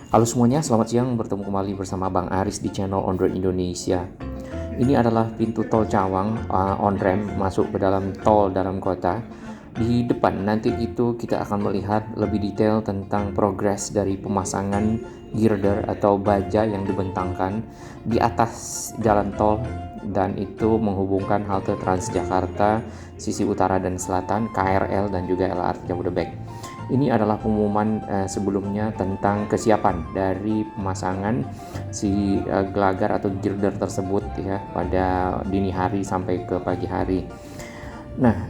Halo semuanya, selamat siang. Bertemu kembali bersama Bang Aris di channel On Road Indonesia. Ini adalah pintu tol Cawang on ramp masuk ke dalam tol dalam kota. Di depan nanti itu kita akan melihat lebih detail tentang progres dari pemasangan girder atau baja yang dibentangkan di atas jalan tol, dan itu menghubungkan halte Transjakarta sisi utara dan selatan, KRL dan juga LRT Jabodebek. Ini adalah pengumuman sebelumnya tentang kesiapan dari pemasangan si gelagar atau girder tersebut ya pada dini hari sampai ke pagi hari. Nah,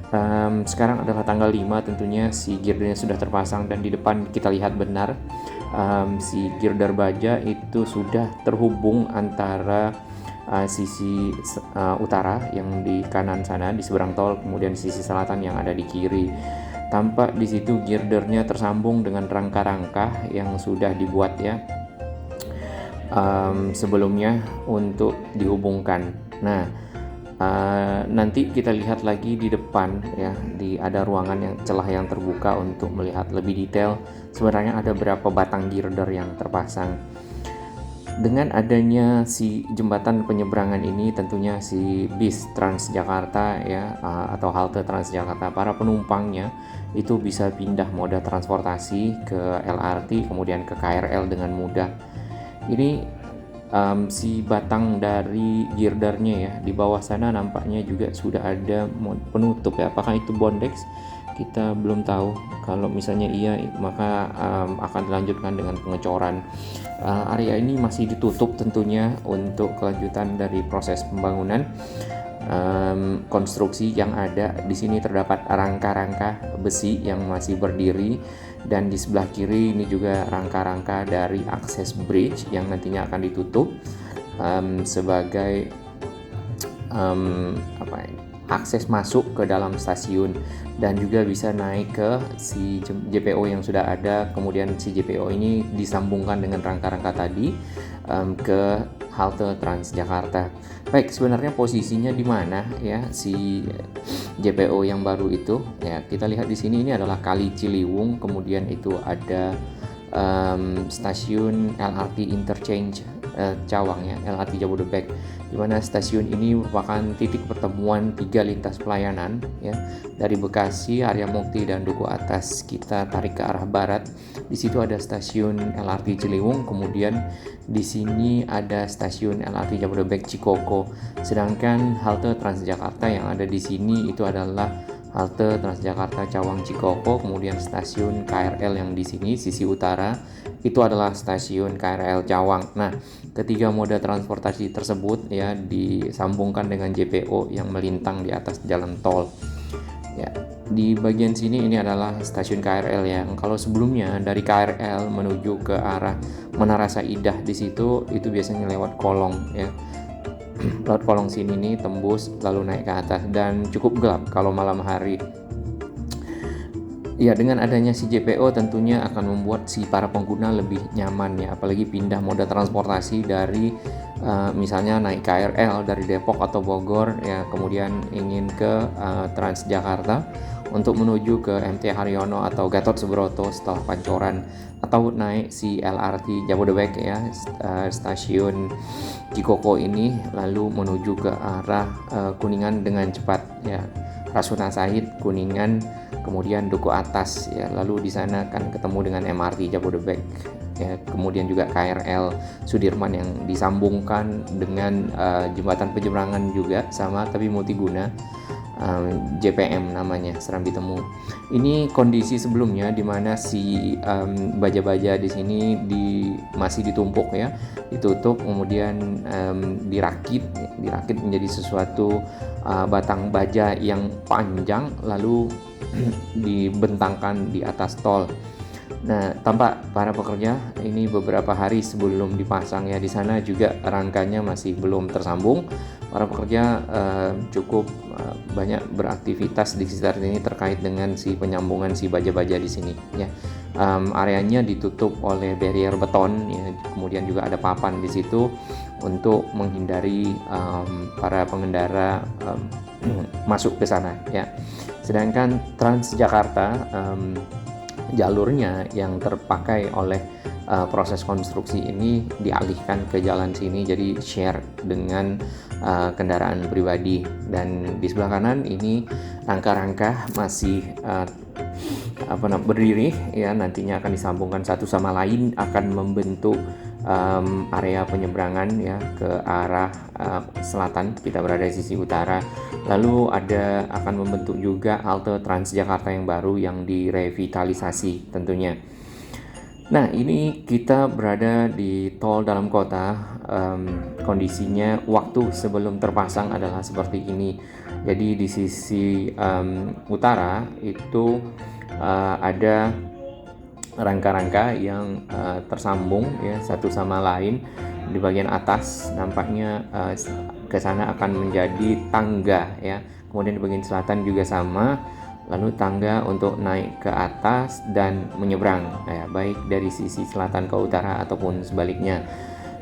sekarang adalah tanggal 5, tentunya si girdernya sudah terpasang dan di depan kita lihat benar si girder baja itu sudah terhubung antara sisi utara yang di kanan sana di seberang tol, kemudian sisi selatan yang ada di kiri. Tampak di situ girdernya tersambung dengan rangka-rangka yang sudah dibuat ya sebelumnya untuk dihubungkan. Nah, nanti kita lihat lagi di depan ya, ada ruangan yang celah yang terbuka untuk melihat lebih detail sebenarnya ada berapa batang girder yang terpasang. Dengan adanya si jembatan penyeberangan ini, tentunya si bis Transjakarta ya atau halte Transjakarta, para penumpangnya itu bisa pindah moda transportasi ke LRT kemudian ke KRL dengan mudah. Ini si batang dari girdernya ya, di bawah sana nampaknya juga sudah ada penutup ya. Apakah itu bondex? Kita belum tahu. Kalau misalnya iya, maka akan dilanjutkan dengan pengecoran. Area ini masih ditutup tentunya untuk kelanjutan dari proses pembangunan konstruksi yang ada. Di sini terdapat rangka-rangka besi yang masih berdiri, dan di sebelah kiri ini juga rangka-rangka dari akses bridge yang nantinya akan ditutup sebagai akses masuk ke dalam stasiun, dan juga bisa naik ke si JPO yang sudah ada. Kemudian si JPO ini disambungkan dengan rangka-rangka tadi ke halte Transjakarta. Baik, sebenarnya posisinya di mana ya si JPO yang baru itu? Ya, kita lihat di sini, ini adalah Kali Ciliwung, kemudian itu ada stasiun LRT Interchange Cawang ya, LRT Jabodebek, di mana stasiun ini merupakan titik pertemuan 3 lintas pelayanan ya, dari Bekasi, Arya Mukti dan Duku Atas. Kita tarik ke arah barat, di situ ada stasiun LRT Ciliwung, kemudian di sini ada stasiun LRT Jabodebek Cikoko. Sedangkan halte Transjakarta yang ada di sini itu adalah halte Transjakarta Cawang Cikoko, kemudian stasiun KRL yang di sini sisi utara itu adalah stasiun KRL Cawang. Nah, ketiga moda transportasi tersebut ya disambungkan dengan JPO yang melintang di atas jalan tol. Ya, di bagian sini ini adalah stasiun KRL yang kalau sebelumnya dari KRL menuju ke arah Menara Saidah, di situ itu biasanya lewat Kolong ya. Lewat Kolong sini nih tembus lalu naik ke atas, dan cukup gelap kalau malam hari. Ya, dengan adanya si JPO tentunya akan membuat si para pengguna lebih nyaman ya, apalagi pindah moda transportasi dari misalnya naik KRL dari Depok atau Bogor ya, kemudian ingin ke Transjakarta untuk menuju ke MT Haryono atau Gatot Subroto setelah Pancoran, atau naik si LRT Jabodebek ya, stasiun Cikoko ini lalu menuju ke arah Kuningan dengan cepat ya, Rasuna Said, Kuningan, kemudian Duku Atas ya, lalu di sana akan ketemu dengan MRT Jabodebek ya, kemudian juga KRL Sudirman yang disambungkan dengan jembatan penyeberangan juga sama tapi multiguna, JPM namanya, Serambi Temu. Ini kondisi sebelumnya di mana si baja-baja di sini masih ditumpuk ya, ditutup kemudian dirakit menjadi sesuatu batang baja yang panjang lalu dibentangkan di atas tol. Nah, tampak para pekerja ini beberapa hari sebelum dipasang ya, di sana juga rangkanya masih belum tersambung. Para pekerja cukup banyak beraktivitas di sekitar ini terkait dengan si penyambungan si baja-baja di sini ya. Areanya ditutup oleh barrier beton ya, kemudian juga ada papan di situ untuk menghindari para pengendara masuk ke sana ya. Sedangkan Transjakarta jalurnya yang terpakai oleh proses konstruksi ini dialihkan ke jalan sini, jadi share dengan kendaraan pribadi. Dan di sebelah kanan ini rangka-rangka masih berdiri ya, nantinya akan disambungkan satu sama lain, akan membentuk area penyeberangan ya ke arah selatan. Kita berada di sisi utara. Lalu akan membentuk juga halte Transjakarta yang baru yang direvitalisasi tentunya. Nah, ini kita berada di tol dalam kota. Kondisinya waktu sebelum terpasang adalah seperti ini. Jadi di sisi utara itu ada rangka-rangka yang tersambung ya satu sama lain. Di bagian atas nampaknya ke sana akan menjadi tangga ya. Kemudian di bagian selatan juga sama, lalu tangga untuk naik ke atas dan menyeberang ya, baik dari sisi selatan ke utara ataupun sebaliknya.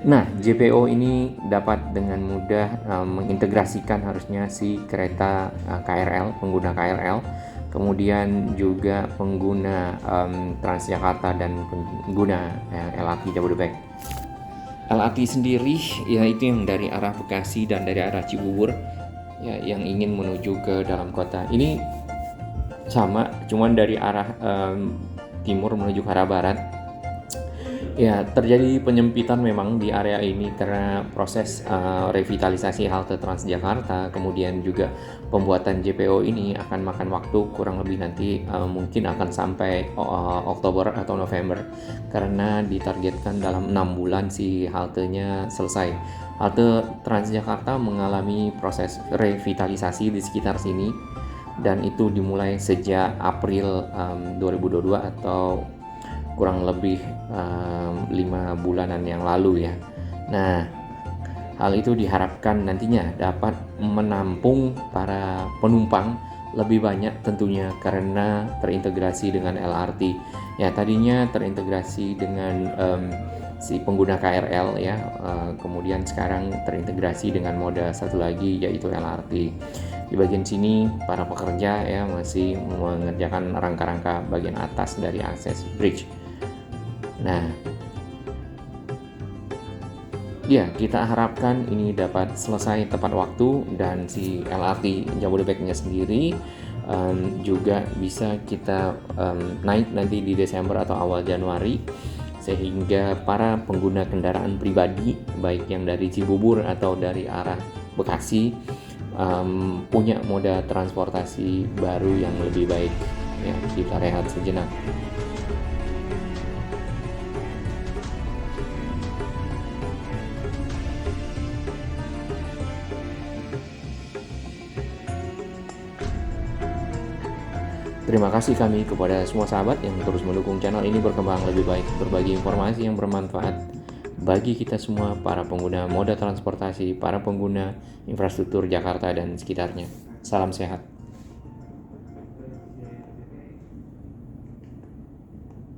Nah, JPO ini dapat dengan mudah mengintegrasikan harusnya si kereta KRL, pengguna KRL, kemudian juga pengguna Transjakarta dan pengguna LRT Jabodebek. LRT sendiri yaitu yang dari arah Bekasi dan dari arah Cibubur ya, yang ingin menuju ke dalam kota. Ini sama, cuman dari arah timur menuju ke arah barat. Ya, terjadi penyempitan memang di area ini karena proses revitalisasi halte Transjakarta, kemudian juga pembuatan JPO ini akan makan waktu kurang lebih nanti mungkin akan sampai Oktober atau November, karena ditargetkan dalam 6 bulan si haltenya selesai. Halte Transjakarta mengalami proses revitalisasi di sekitar sini, dan itu dimulai sejak April 2022 atau kurang lebih 5 bulanan yang lalu ya. Nah, hal itu diharapkan nantinya dapat menampung para penumpang lebih banyak tentunya karena terintegrasi dengan LRT. Ya, tadinya terintegrasi dengan si pengguna KRL ya, kemudian sekarang terintegrasi dengan moda satu lagi yaitu LRT. Di bagian sini para pekerja ya masih mengerjakan rangka-rangka bagian atas dari akses bridge. Nah, ya kita harapkan ini dapat selesai tepat waktu, dan si LRT Jabodebeknya sendiri juga bisa kita naik nanti di Desember atau awal Januari, sehingga para pengguna kendaraan pribadi baik yang dari Cibubur atau dari arah Bekasi punya moda transportasi baru yang lebih baik ya. Kita rehat sejenak. Terima kasih kami kepada semua sahabat yang terus mendukung channel ini berkembang lebih baik, berbagi informasi yang bermanfaat bagi kita semua, para pengguna moda transportasi, para pengguna infrastruktur Jakarta dan sekitarnya. Salam sehat.